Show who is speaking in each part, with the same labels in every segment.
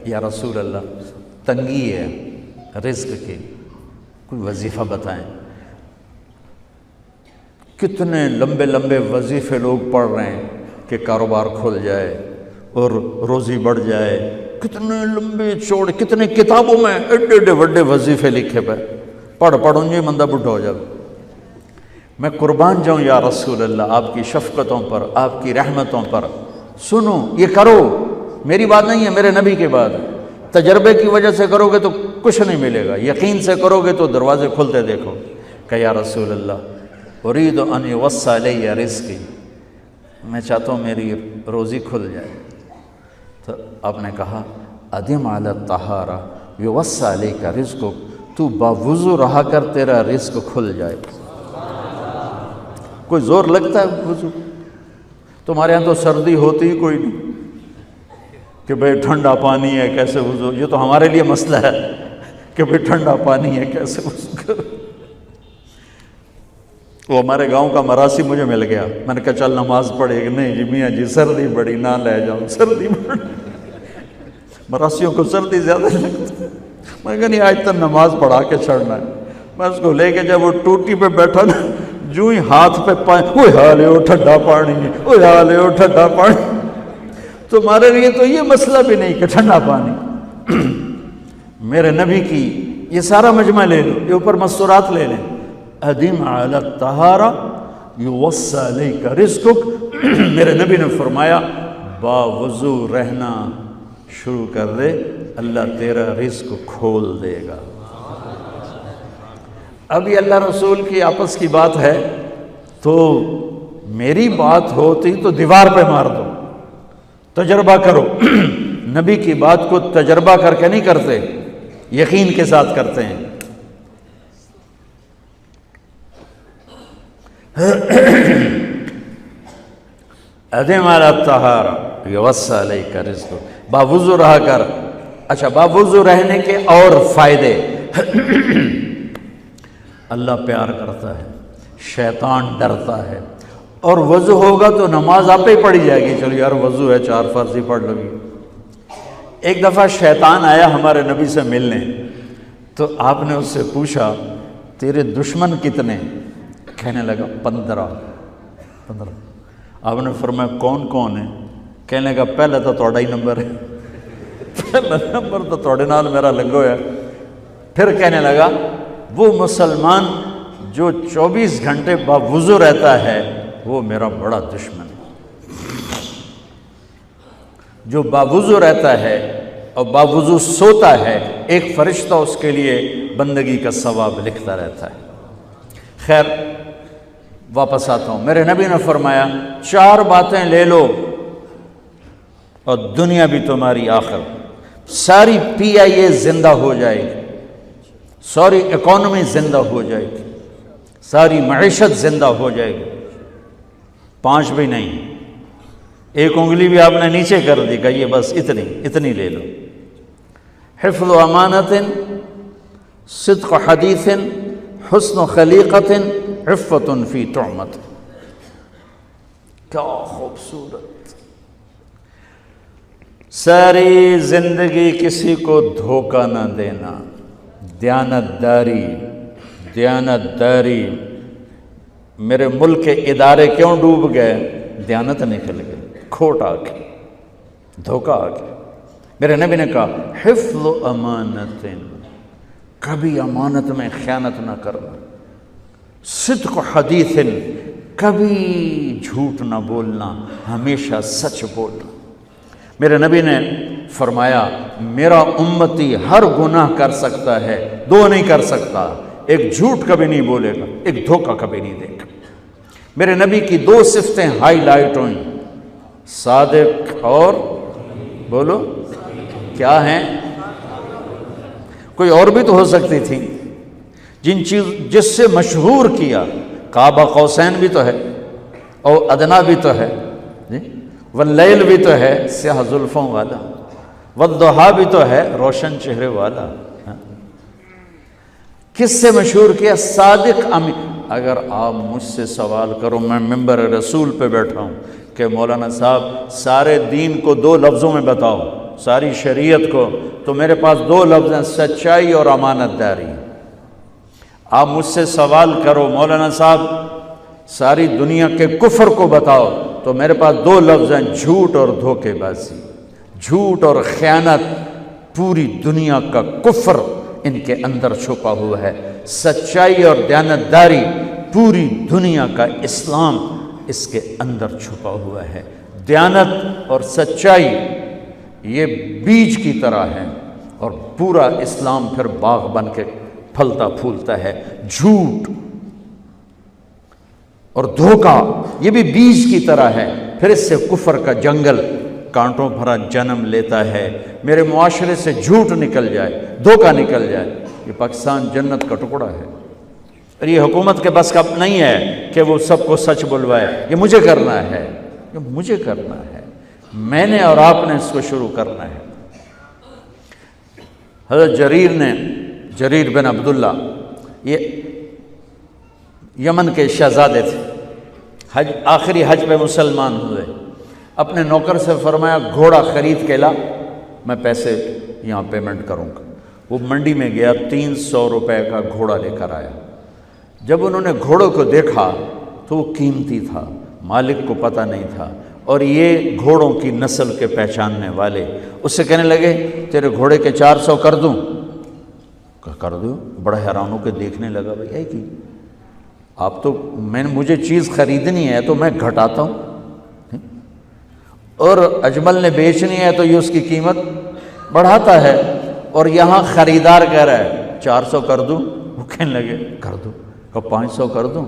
Speaker 1: یا رسول اللہ تنگی ہے رزق کی، کوئی وظیفہ بتائیں۔ کتنے لمبے لمبے وظیفے لوگ پڑھ رہے ہیں کہ کاروبار کھل جائے اور روزی بڑھ جائے، کتنے لمبے چوڑے، کتنے کتابوں میں ایڈے ایڈے بڑے وظیفے لکھے پہ، پڑھ انجی مندہ بڈھا ہو جائے۔ میں قربان جاؤں یا رسول اللہ آپ کی شفقتوں پر، آپ کی رحمتوں پر، سنو یہ کرو، میری بات نہیں ہے، میرے نبی کی بات ہے۔ تجربے کی وجہ سے کرو گے تو کچھ نہیں ملے گا، یقین سے کرو گے تو دروازے کھلتے دیکھو۔ کہ یا رسول اللہ ارید ان یوسع علی رزقی، میں چاہتا ہوں میری روزی کھل جائے۔ تو آپ نے کہا ادم علی الطہارہ یوسع علیک رزقک، تو باوضو رہا کر تیرا رزق کھل جائے۔ کوئی زور لگتا ہے وضو؟ تمہارے ہاں تو سردی ہوتی ہی کوئی نہیں کہ بھئی ٹھنڈا پانی ہے کیسے وضو، یہ تو ہمارے لیے مسئلہ ہے کہ بھئی ٹھنڈا پانی ہے کیسے وضو کرو۔ وہ ہمارے گاؤں کا مراسی مجھے مل گیا، میں نے کہا چل نماز پڑھے گی، نہیں جی میاں جی سردی بڑی، نہ لے جاؤں سردی بڑی، مراسیوں کو سردی زیادہ لگتی ہے۔ میں نے کہا نہیں آج تک نماز پڑھا کے چھڑنا ہے۔ میں اس کو لے کے جب وہ ٹوٹی پہ بیٹھا نا، جو ہی ہاتھ پہ پانی، اوہ حالے ہو ٹھنڈا پانی، اوہ حالے ہو ٹھنڈا پانی۔ تمہارے لیے تو یہ مسئلہ بھی نہیں کہ ٹھنڈا پانی۔ میرے نبی کی یہ سارا مجمع لے لو، یہ اوپر مستورات لے لیں، ادم علی الطہارہ یوسع علیک رزقک۔ میرے نبی نے فرمایا باوضو رہنا شروع کر دے، اللہ تیرا رزق کھول دے گا۔ اب یہ اللہ رسول کی آپس کی بات ہے تو میری بات ہوتی تو دیوار پہ مار دو، تجربہ کرو۔ نبی کی بات کو تجربہ کر کے نہیں کرتے، یقین کے ساتھ کرتے ہیں۔ ادم علی الطہارہ یوسع علیک رزقک، باوضو رہا کر۔ اچھا باوضو رہنے کے اور فائدے، اللہ پیار کرتا ہے، شیطان ڈرتا ہے، اور وضو ہوگا تو نماز آپ ہی پڑھی جائے گی، چلو یار وضو ہے 4 فرض ہی پڑھ لو گی۔ ایک دفعہ شیطان آیا ہمارے نبی سے ملنے، تو آپ نے اس سے پوچھا تیرے دشمن کتنے؟ کہنے لگا 15۔ آپ نے فرمایا کون کون ہے؟ کہنے لگا پہلے تو تھوڑا ہی نمبر ہے، پہلا نمبر تو تھوڑے نال میرا لگو ہے۔ پھر کہنے لگا وہ مسلمان جو 24 گھنٹے باوضو رہتا ہے وہ میرا بڑا دشمن ہے۔ جو باوضو رہتا ہے اور باوضو سوتا ہے، ایک فرشتہ اس کے لیے بندگی کا ثواب لکھتا رہتا ہے۔ خیر واپس آتا ہوں، میرے نبی نے فرمایا 4 باتیں لے لو اور دنیا بھی تمہاری آخر، ساری PIA زندہ ہو جائے گی، ساری اکانومی زندہ ہو جائے گی، ساری معیشت زندہ ہو جائے گی۔ 5 بھی نہیں، ایک انگلی بھی آپ نے نیچے کر دی کہ یہ بس اتنی لے لو۔ حفظ امانت، صدق حدیث، حسن خلیقت، عفت فی طعمت۔ کیا خوبصورت! ساری زندگی کسی کو دھوکہ نہ دینا، دیانت داری۔ میرے ملک کے ادارے کیوں ڈوب گئے؟ دیانت نکل گئی، کھوٹ آ گئی، دھوکہ آ گیا۔ میرے نبی نے کہا حفظ امانت، کبھی امانت میں خیانت نہ کرنا، صدق حدیث، کبھی جھوٹ نہ بولنا، ہمیشہ سچ بولنا۔ میرے نبی نے فرمایا میرا امتی ہر گناہ کر سکتا ہے، 2 نہیں کر سکتا، ایک جھوٹ کبھی نہیں بولے گا، ایک دھوکہ کبھی نہیں دے گا۔ میرے نبی کی 2 صفتیں ہائی لائٹ ہوئیں، صادق اور بولو کیا ہیں؟ کوئی اور بھی تو ہو سکتی تھی، جس سے مشہور کیا، کعبہ قوسین بھی تو ہے اور ادنا بھی تو ہے، واللیل بھی تو ہے سیاہ زلفوں والا، والضحیٰ بھی تو ہے روشن چہرے والا۔ کس سے مشہور کیا؟ صادق امین۔ اگر آپ مجھ سے سوال کرو، میں ممبر رسول پہ بیٹھا ہوں کہ مولانا صاحب سارے دین کو 2 لفظوں میں بتاؤ، ساری شریعت کو، تو میرے پاس دو لفظ ہیں، سچائی اور امانت داری۔ آپ مجھ سے سوال کرو مولانا صاحب ساری دنیا کے کفر کو بتاؤ، تو میرے پاس دو لفظ ہیں، جھوٹ اور دھوکے بازی۔ جھوٹ اور خیانت، پوری دنیا کا کفر ان کے اندر چھپا ہوا ہے۔ سچائی اور دیانتداری، پوری دنیا کا اسلام اس کے اندر چھپا ہوا ہے۔ دیانت اور سچائی یہ بیج کی طرح ہے، اور پورا اسلام پھر باغ بن کے پھلتا پھولتا ہے۔ جھوٹ اور دھوکہ یہ بھی بیج کی طرح ہے، پھر اس سے کفر کا جنگل کانٹوں بھرا جنم لیتا ہے۔ میرے معاشرے سے جھوٹ نکل جائے، دھوکہ نکل جائے، یہ پاکستان جنت کا ٹکڑا ہے۔ اور یہ حکومت کے بس کا نہیں ہے کہ وہ سب کو سچ بلوائے، یہ مجھے کرنا ہے، یہ مجھے کرنا ہے، میں نے اور آپ نے اس کو شروع کرنا ہے۔ حضرت جریر بن عبداللہ یہ یمن کے شہزادے تھے، آخری حج پہ مسلمان ہوئے۔ اپنے نوکر سے فرمایا گھوڑا خرید کے لا، میں پیسے یہاں پیمنٹ کروں گا۔ وہ منڈی میں گیا، 300 روپے کا گھوڑا لے کر آیا۔ جب انہوں نے گھوڑوں کو دیکھا تو وہ قیمتی تھا، مالک کو پتہ نہیں تھا، اور یہ گھوڑوں کی نسل کے پہچاننے والے اس سے کہنے لگے تیرے گھوڑے کے 400 کر دوں؟ کر دو۔ بڑا حیران ہو کے دیکھنے لگا، بھائی ہے کہ آپ تو مجھے چیز خریدنی ہے تو میں گھٹاتا ہوں، اور اجمل نے بیچنی ہے تو یہ اس کی قیمت بڑھاتا ہے، اور یہاں خریدار کہہ رہا ہے 400 کر دوں؟ وہ کہنے لگے کر دو۔ کہ 500 کر دوں؟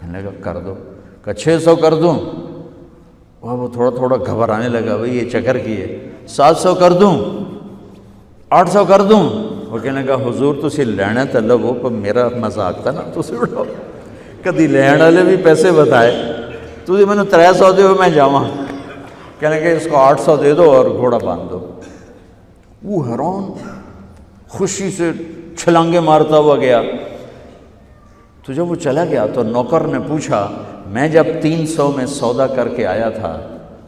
Speaker 1: کہنے لگا کر دو۔ کہ 600 کر دوں؟ وہ تھوڑا تھوڑا گھبرانے لگا، بھائی یہ چکر کی ہے۔ 700 کر دوں؟ 800 کر دوں؟ وہ کہنے لگا حضور تسی لینا تو لو، پر میرا مذاق تھا نا، تسی اڑاؤ، کدی لین والے بھی پیسے بتائے، تسی میں نے 300 دے میں جاواں۔ کہنے لگا اس کو 800 دے دو اور گھوڑا باندھ دو۔ وہ حیران، خوشی سے چھلانگے مارتا ہوا گیا۔ تو جب وہ چلا گیا تو نوکر نے پوچھا میں جب 300 میں سودا کر کے آیا تھا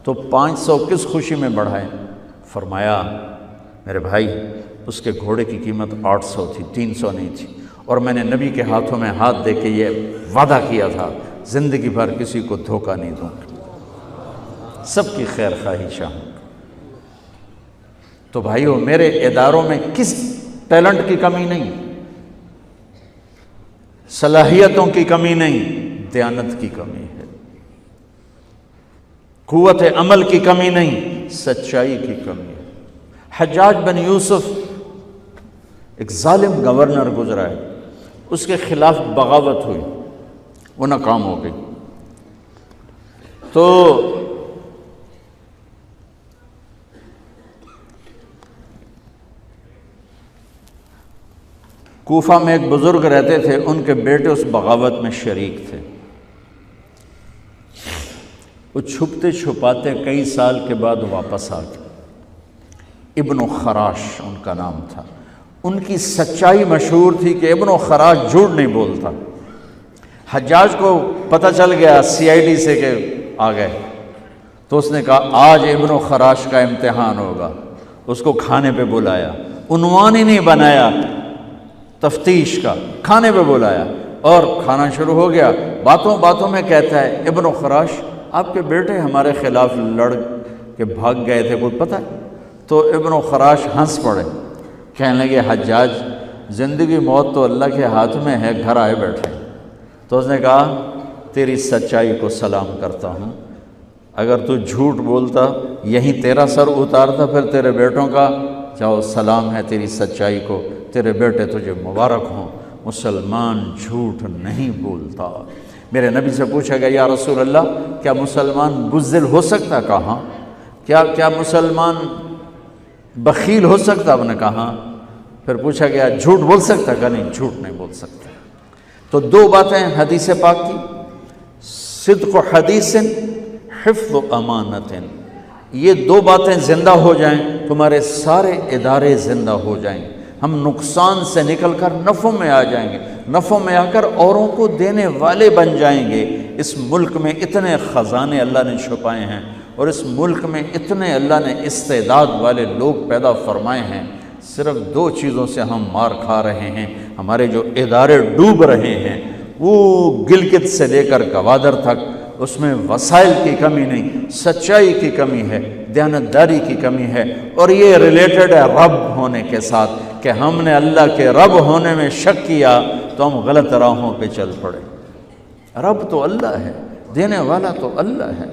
Speaker 1: تو 500 کس خوشی میں بڑھائے؟ فرمایا میرے بھائی اس کے گھوڑے کی قیمت 800 تھی، 300 نہیں تھی، اور میں نے نبی کے ہاتھوں میں ہاتھ دے کے یہ وعدہ کیا تھا زندگی بھر کسی کو دھوکہ نہیں دوں گا، سب کی خیر خواہی چاہوں۔ تو بھائیو میرے اداروں میں کس ٹیلنٹ کی کمی نہیں، صلاحیتوں کی کمی نہیں، دیانت کی کمی ہے، قوت عمل کی کمی نہیں، سچائی کی کمی ہے۔ حجاج بن یوسف ایک ظالم گورنر گزرا ہے، اس کے خلاف بغاوت ہوئی، وہ ناکام ہو گئی۔ تو کوفہ میں ایک بزرگ رہتے تھے، ان کے بیٹے اس بغاوت میں شریک تھے۔ وہ چھپتے چھپاتے کئی سال کے بعد واپس آ گئے۔ ابن خراش ان کا نام تھا۔ ان کی سچائی مشہور تھی کہ ابن خراش جھوٹ نہیں بولتا۔ حجاج کو پتہ چل گیا CID سے کہ آ گئے، تو اس نے کہا آج ابن خراش کا امتحان ہوگا۔ اس کو کھانے پہ بلایا، عنوان ہی نہیں بنایا تفتیش کا، کھانے پہ بلایا اور کھانا شروع ہو گیا۔ باتوں باتوں میں کہتا ہے ابن خراش آپ کے بیٹے ہمارے خلاف لڑ کے بھاگ گئے تھے، کوئی پتہ ہے؟ تو ابن خراش ہنس پڑے، کہنے لگے حجاج زندگی موت تو اللہ کے ہاتھ میں ہے، گھر آئے بیٹھے۔ تو اس نے کہا تیری سچائی کو سلام کرتا ہوں، اگر تو جھوٹ بولتا یہیں تیرا سر اتارتا، پھر تیرے بیٹوں کا جاؤ سلام ہے تیری سچائی کو، تیرے بیٹے تجھے مبارک ہوں، مسلمان جھوٹ نہیں بولتا۔ میرے نبی سے پوچھا گیا یا رسول اللہ کیا مسلمان بزدل ہو سکتا؟ کہا کیا مسلمان بخیل ہو سکتا؟ آپ نے کہا۔ پھر پوچھا گیا جھوٹ بول سکتا؟ کہا نہیں، جھوٹ نہیں بول سکتا۔ تو دو باتیں حدیث پاک کی، صدق حدیث، حفظ امانت، یہ دو باتیں زندہ ہو جائیں تمہارے سارے ادارے زندہ ہو جائیں، ہم نقصان سے نکل کر نفع میں آ جائیں گے، نفع میں آ کر اوروں کو دینے والے بن جائیں گے۔ اس ملک میں اتنے خزانے اللہ نے چھپائے ہیں، اور اس ملک میں اتنے اللہ نے استعداد والے لوگ پیدا فرمائے ہیں، صرف دو چیزوں سے ہم مار کھا رہے ہیں، ہمارے جو ادارے ڈوب رہے ہیں، وہ گلگت سے لے کر گوادر تک، اس میں وسائل کی کمی نہیں، سچائی کی کمی ہے، دیانتداری کی کمی ہے، اور یہ ریلیٹڈ ہے رب ہونے کے ساتھ، کہ ہم نے اللہ کے رب ہونے میں شک کیا تو ہم غلط راہوں پہ چل پڑے۔ رب تو اللہ ہے، دینے والا تو اللہ ہے۔